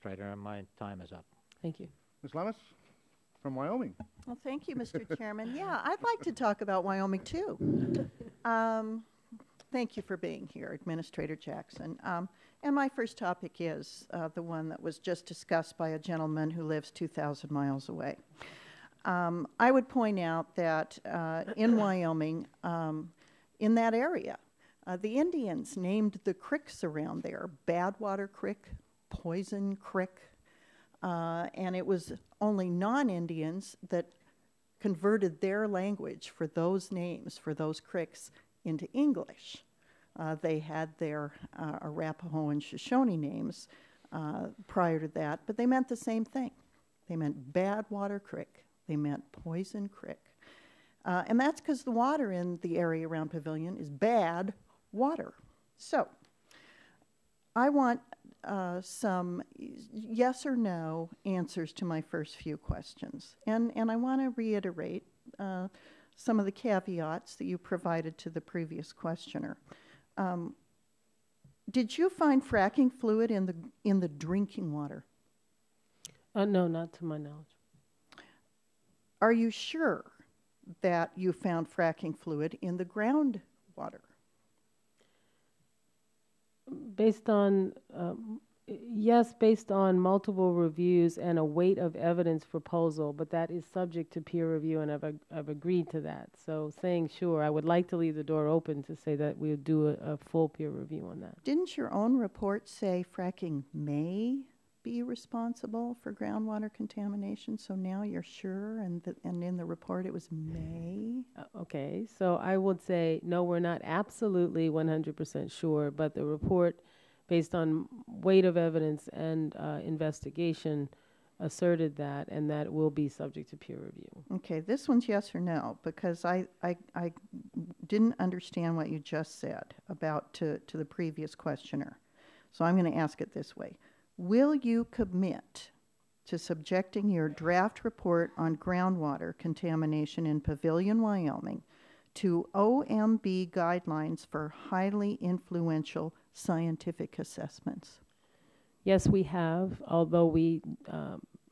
Administrator, and my time is up. Thank you. Ms. Lemus from Wyoming. Well, thank you, Mr. Chairman. Yeah, I'd like to talk about Wyoming, too. Thank you for being here, Administrator Jackson. And my first topic is the one that was just discussed by a gentleman who lives 2,000 miles away. I would point out that in Wyoming, in that area, the Indians named the creeks around there Badwater Creek, Poison Creek, and it was only non-Indians that converted their language for those names, for those creeks, into English. They had their Arapaho and Shoshone names prior to that, but they meant the same thing. They meant Badwater Creek. They meant Poison Creek. And that's because the water in the area around Pavilion is bad water. So I want some yes or no answers to my first few questions. And I want to reiterate some of the caveats that you provided to the previous questioner. Did you find fracking fluid in the drinking water? No, not to my knowledge. Are you sure that you found fracking fluid in the groundwater? Based on, yes, based on multiple reviews and a weight of evidence proposal, but that is subject to peer review, and I've agreed to that. So saying sure, I would like to leave the door open to say that we'll do a full peer review on that. Didn't your own report say fracking may be responsible for groundwater contamination? So now you're sure, and in the report it was may? Okay, so I would say no, we're not absolutely 100% sure, but the report, based on weight of evidence and investigation, asserted that, and that will be subject to peer review. Okay, this one's yes or no, because I didn't understand what you just said about to the previous questioner. So I'm going to ask it this way. Will you commit to subjecting your draft report on groundwater contamination in Pavilion, Wyoming to OMB guidelines for highly influential scientific assessments? Yes, we have, although we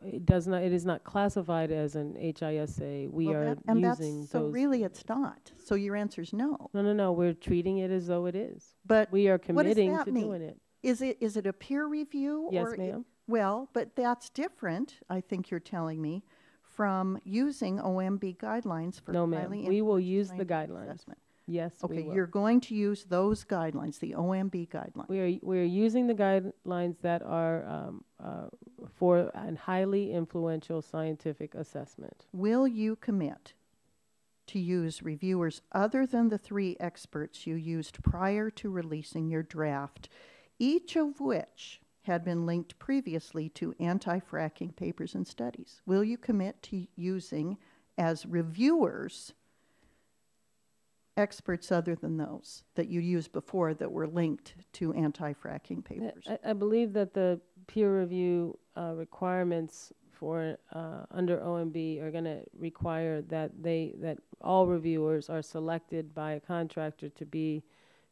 it is not classified as an HISA. We are using so those. Really it's not. So your answer is no. No, we're treating it as though it is. But we are committing to mean? doing it. Is it a peer review? Yes, ma'am. Well, but that's different, I think you're telling me, from using OMB guidelines for no, ma'am. We will use the guidelines. Assessment. Yes, okay, we will. You're going to use those guidelines, the OMB guidelines. We are using the guidelines that are for a highly influential scientific assessment. Will you commit to use reviewers other than the 3 experts you used prior to releasing your draft, each of which had been linked previously to anti-fracking papers and studies? Will you commit to using as reviewers experts other than those that you used before that were linked to anti-fracking papers? I believe that the peer review requirements for under OMB are going to require that all reviewers are selected by a contractor to be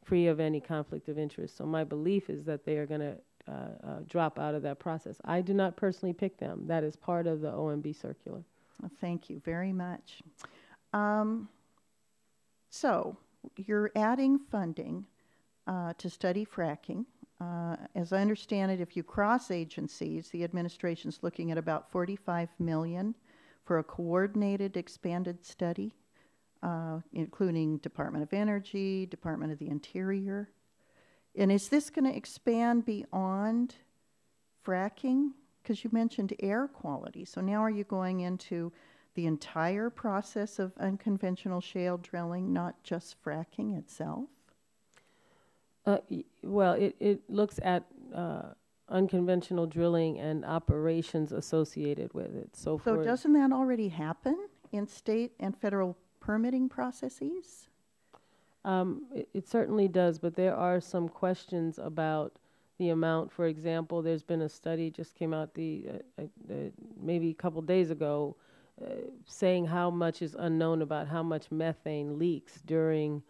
free of any conflict of interest. So my belief is that they are going to drop out of that process. I do not personally pick them. That is part of the OMB circular. Well, thank you very much. So you're adding funding to study fracking. As I understand it, if you cross agencies, the administration's looking at about $45 million for a coordinated expanded study, including Department of Energy, Department of the Interior. And is this going to expand beyond fracking? Because you mentioned air quality. So now are you going into the entire process of unconventional shale drilling, not just fracking itself? Well, it looks at unconventional drilling and operations associated with it. So doesn't that already happen in state and federal permitting processes? It certainly does, but there are some questions about the amount. For example, there's been a study just came out maybe a couple days ago saying how much is unknown about how much methane leaks during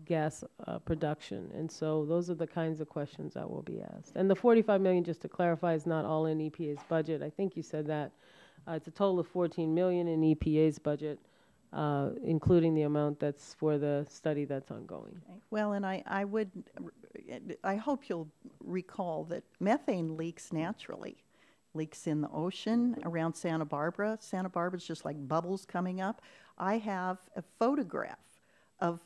gas production. And so those are the kinds of questions that will be asked. And the 45 million, just to clarify, is not all in EPA's budget. I think you said that. It's a total of 14 million in EPA's budget, including the amount that's for the study that's ongoing. Okay. Well, and I hope you'll recall that methane leaks naturally. Leaks in the ocean around Santa Barbara. Santa Barbara's just like bubbles coming up. I have a photograph of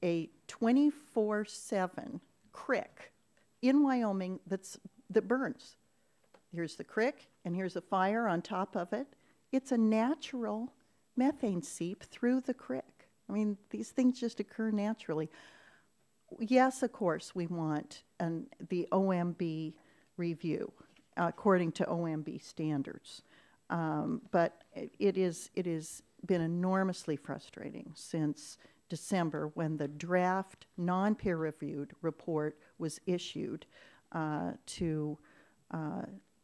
a 24/7 creek in Wyoming that burns. Here's the creek, and here's a fire on top of it. It's a natural methane seep through the creek. I mean, these things just occur naturally. Yes, of course, we want the OMB review according to OMB standards. But it has been enormously frustrating since December when the draft non-peer-reviewed report was issued to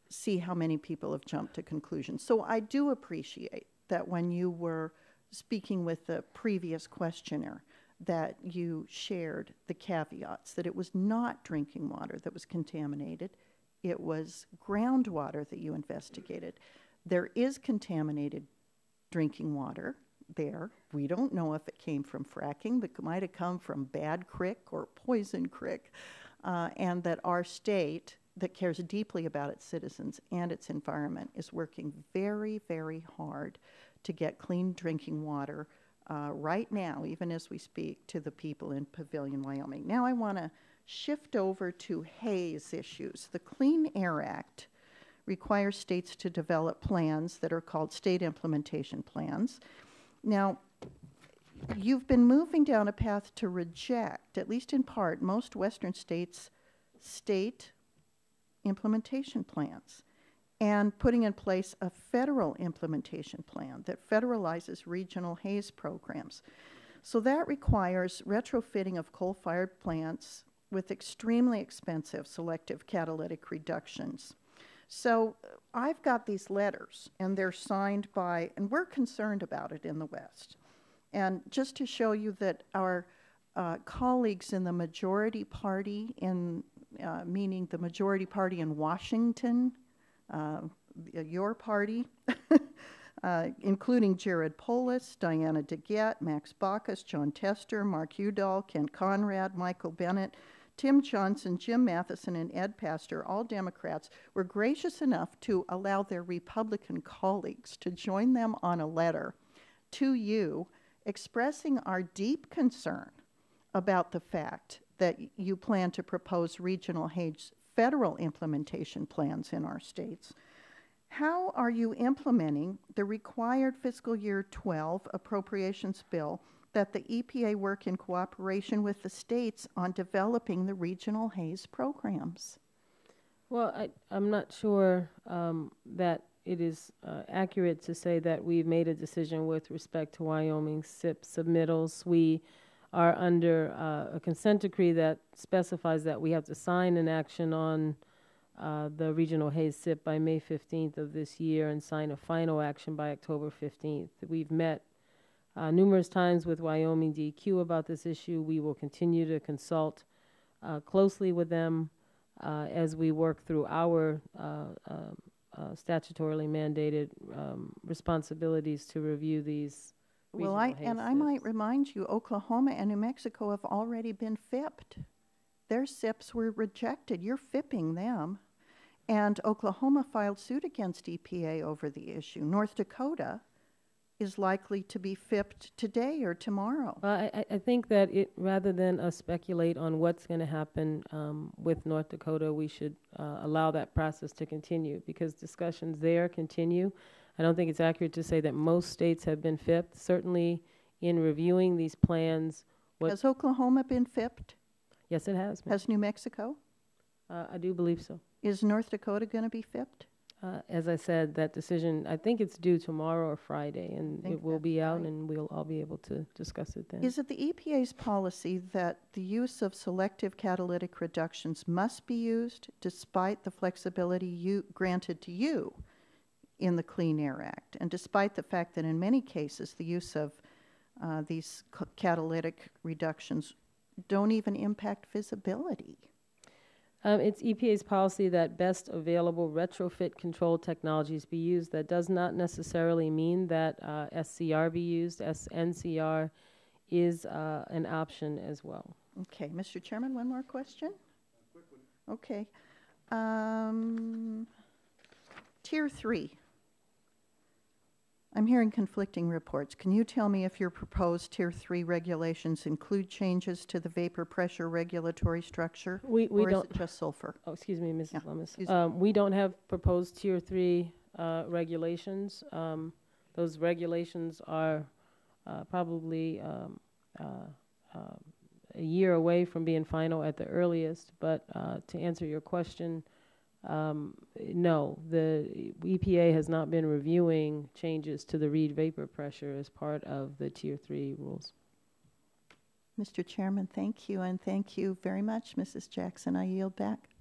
see how many people have jumped to conclusions. So I do appreciate that when you were speaking with the previous questioner, that you shared the caveats, that it was not drinking water that was contaminated, it was groundwater that you investigated. There is contaminated drinking water there. We don't know if it came from fracking, but it might have come from Bad Creek or Poison Creek, and that our state that cares deeply about its citizens and its environment is working very, very hard to get clean drinking water right now, even as we speak, to the people in Pavilion, Wyoming. Now I want to shift over to haze issues. The Clean Air Act requires states to develop plans that are called state implementation plans. Now, you've been moving down a path to reject, at least in part, most Western states' state implementation plans and putting in place a federal implementation plan that federalizes regional haze programs. So that requires retrofitting of coal-fired plants with extremely expensive selective catalytic reductions. So I've got these letters, and they're signed by, and we're concerned about it in the West. And just to show you that our colleagues in the majority party, meaning the majority party in Washington, your party, including Jared Polis, Diana DeGette, Max Baucus, John Tester, Mark Udall, Kent Conrad, Michael Bennett, Tim Johnson, Jim Matheson, and Ed Pastor, all Democrats, were gracious enough to allow their Republican colleagues to join them on a letter to you expressing our deep concern about the fact that you plan to propose regional haze federal implementation plans in our states. How are you implementing the required fiscal year 12 appropriations bill that the EPA work in cooperation with the states on developing the regional haze programs? Well, I'm not sure that it is accurate to say that we've made a decision with respect to Wyoming SIP submittals. We are under a consent decree that specifies that we have to sign an action on the regional haze SIP by May 15th of this year and sign a final action by October 15th. We've met numerous times with Wyoming DEQ about this issue. We will continue to consult closely with them as we work through our statutorily mandated responsibilities to review these. Well, I might remind you, Oklahoma and New Mexico have already been FIP'd. Their SIPs were rejected. You're FIPPing them. And Oklahoma filed suit against EPA over the issue. North Dakota is likely to be FIP'd today or tomorrow. Well, I think that rather than us speculate on what's going to happen with North Dakota, we should allow that process to continue because discussions there continue. I don't think it's accurate to say that most states have been FIP'd. Certainly in reviewing these plans. Has Oklahoma been FIP'd? Yes, it has. Has New Mexico? I do believe so. Is North Dakota going to be FIP'd? As I said, that decision, I think it's due tomorrow or Friday, and it will be out, right, and we'll all be able to discuss it then. Is it the EPA's policy that the use of selective catalytic reductions must be used despite the flexibility granted to you in the Clean Air Act, and despite the fact that in many cases the use of these catalytic reductions don't even impact visibility. It's EPA's policy that best available retrofit control technologies be used. That does not necessarily mean that SCR be used. NCR is an option as well. Okay, Mr. Chairman, one more question? Okay. Tier 3. I'm hearing conflicting reports. Can you tell me if your proposed Tier 3 regulations include changes to the vapor pressure regulatory structure? We or don't. Is it just sulfur? Oh, excuse me, Mrs. Yeah, Lummis. excuse me. We don't have proposed Tier 3 regulations. Those regulations are probably a year away from being final at the earliest. But to answer your question, no, the EPA has not been reviewing changes to the reed vapor pressure as part of the Tier 3 rules. Mr. Chairman, thank you, and thank you very much, Mrs. Jackson. I yield back.